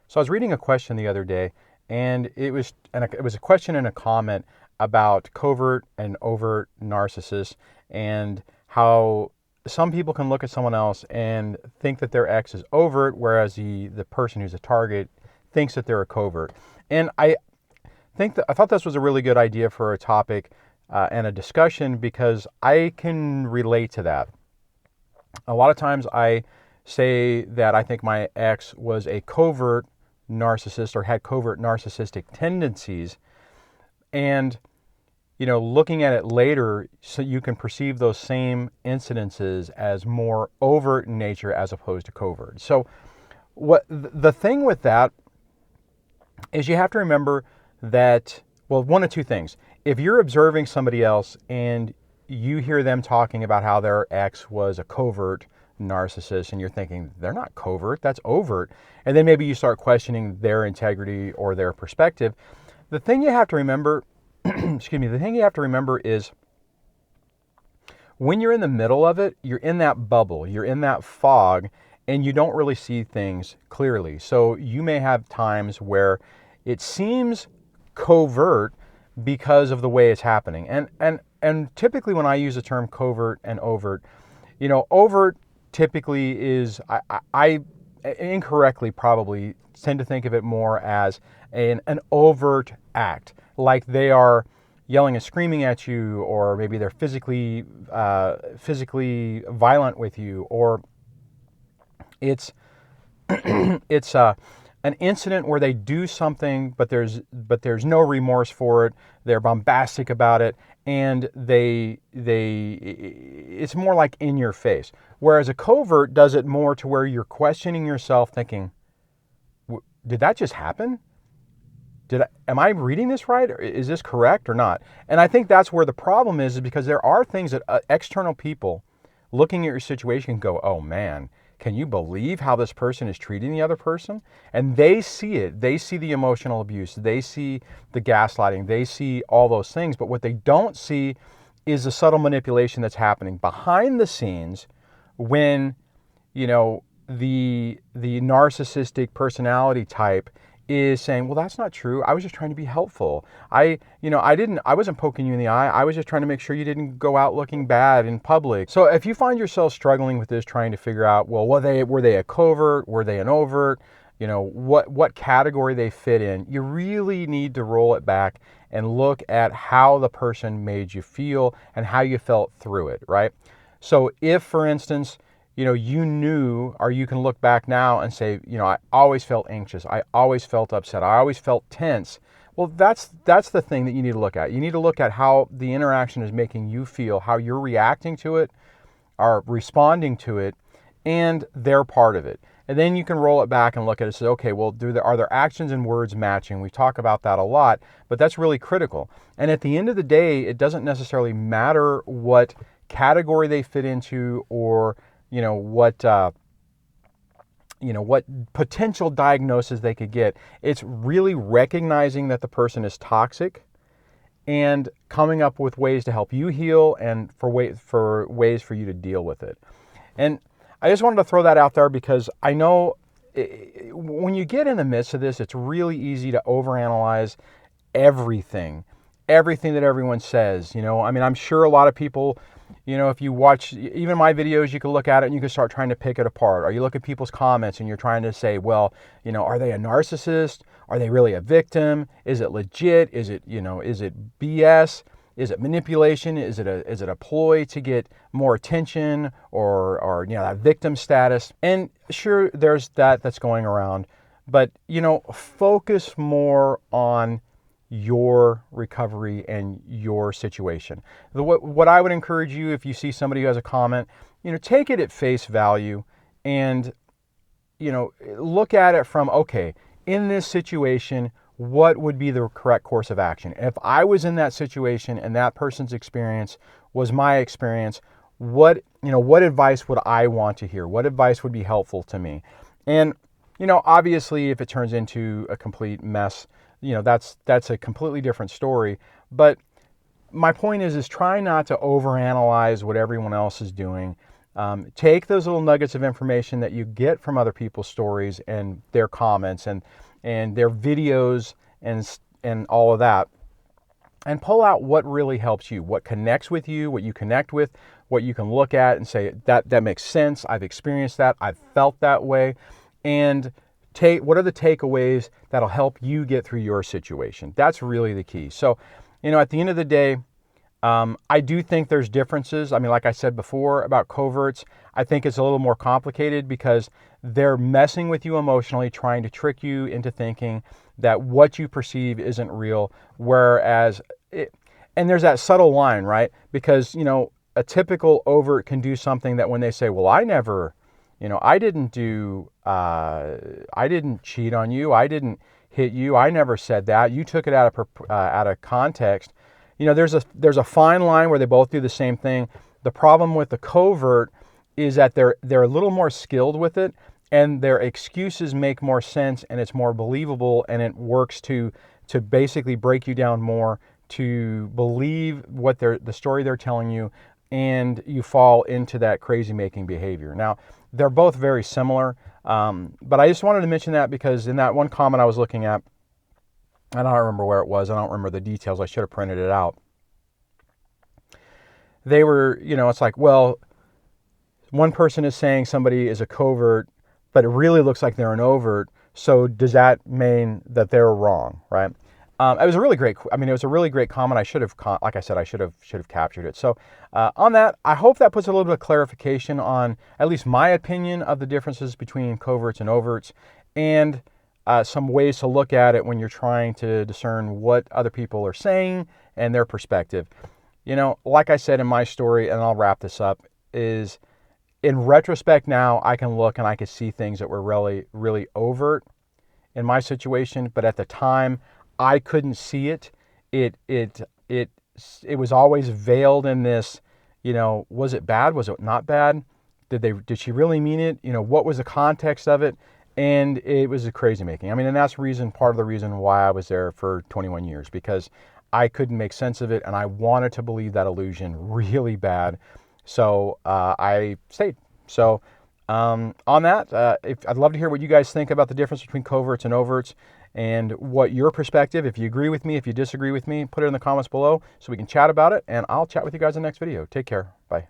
So I was reading a question the other day, and it was a question and a comment about covert and overt narcissists, and how some people can look at someone else and think that their ex is overt, whereas the person who's a target thinks that they're a covert. And I thought this was a really good idea for a topic and a discussion, because I can relate to that. A lot of times I say that I think my ex was a covert narcissist or had covert narcissistic tendencies. And, looking at it later, so you can perceive those same incidences as more overt in nature as opposed to covert. So what the thing with that is, you have to remember that, well, one of two things. If you're observing somebody else and you hear them talking about how their ex was a covert narcissist, and you're thinking, they're not covert, that's overt, and then maybe you start questioning their integrity or their perspective, the thing you have to remember, excuse me, the thing you have to remember is, when you're in the middle of it, you're in that bubble, you're in that fog, and you don't really see things clearly. So you may have times where it seems covert because of the way it's happening. And typically when I use the term covert and overt, overt typically is, I incorrectly probably tend to think of it more as an overt act, like they are yelling and screaming at you, or maybe they're physically violent with you, or it's an incident where they do something, but there's no remorse for it. They're bombastic about it, and it's more like in your face. Whereas a covert does it more to where you're questioning yourself, thinking, did that just happen? Am I reading this right? Is this correct or not? And I think that's where the problem is because there are things that external people looking at your situation can go, oh man, can you believe how this person is treating the other person? And they see it. They see the emotional abuse. They see the gaslighting. They see all those things. But what they don't see is the subtle manipulation that's happening behind the scenes when, the narcissistic personality type is saying, well, that's not true. I was just trying to be helpful. I wasn't poking you in the eye. I was just trying to make sure you didn't go out looking bad in public. So if you find yourself struggling with this, trying to figure out, well, were they a covert? Were they an overt? What category they fit in, you really need to roll it back and look at how the person made you feel and how you felt through it, right? So if, for instance, you knew, or you can look back now and say, I always felt anxious. I always felt upset. I always felt tense. Well, that's the thing that you need to look at. You need to look at how the interaction is making you feel, how you're reacting to it, are responding to it, and they're part of it. And then you can roll it back and look at it and say, okay, well, are their actions and words matching? We talk about that a lot, but that's really critical. And at the end of the day, it doesn't necessarily matter what category they fit into, or what potential diagnosis they could get. It's really recognizing that the person is toxic and coming up with ways to help you heal, and for ways for you to deal with it. And I just wanted to throw that out there because I know when you get in the midst of this, it's really easy to overanalyze everything that everyone says. I'm sure a lot of people, if you watch even my videos, you can look at it and you can start trying to pick it apart. Or you look at people's comments and you're trying to say, well, are they a narcissist? Are they really a victim? Is it legit? Is it BS? Is it manipulation? Is it a ploy to get more attention, or that victim status? And sure, there's that's going around, but focus more on your recovery and your situation. What I would encourage you, if you see somebody who has a comment, take it at face value, and look at it from, okay, in this situation, what would be the correct course of action? If I was in that situation and that person's experience was my experience, what advice would I want to hear? What advice would be helpful to me? And obviously, if it turns into a complete mess, that's a completely different story. But my point is try not to overanalyze what everyone else is doing. Take those little nuggets of information that you get from other people's stories and their comments and their videos and all of that, and pull out what really helps you, what connects with you, what you connect with, what you can look at and say, that makes sense, I've experienced that, I've felt that way, and what are the takeaways that'll help you get through your situation. That's really the key. So, at the end of the day, I do think there's differences. I mean, like I said before about coverts, I think it's a little more complicated because they're messing with you emotionally, trying to trick you into thinking that what you perceive isn't real. And there's that subtle line, right? Because, a typical overt can do something that when they say, well, I never, I didn't cheat on you. I didn't hit you. I never said that. You took it out of context. There's a fine line where they both do the same thing. The problem with the covert is that they're a little more skilled with it, and their excuses make more sense, and it's more believable, and it works to basically break you down more, to believe what the story they're telling you, and you fall into that crazy making behavior. Now, they're both very similar, but I just wanted to mention that because in that one comment I was looking at, I don't remember where it was. I don't remember the details. I should have printed it out. They were, it's like, well, one person is saying somebody is a covert, but it really looks like they're an overt. So does that mean that they're wrong, right? It was a really great. I mean, it was a really great comment. I should have, like I said, I should have captured it. So on that, I hope that puts a little bit of clarification on at least my opinion of the differences between coverts and overts, and some ways to look at it when you're trying to discern what other people are saying and their perspective. Like I said in my story, and I'll wrap this up, is in retrospect now I can look and I can see things that were really, really overt in my situation, but at the time I couldn't see it. It was always veiled in this, was it bad? Was it not bad? Did she really mean it? What was the context of it? And it was a crazy making. I mean, and that's part of the reason why I was there for 21 years, because I couldn't make sense of it, and I wanted to believe that illusion really bad. So I stayed. So on that, I'd love to hear what you guys think about the difference between coverts and overts, and what your perspective, if you agree with me, if you disagree with me, put it in the comments below so we can chat about it, and I'll chat with you guys in the next video. Take care. Bye.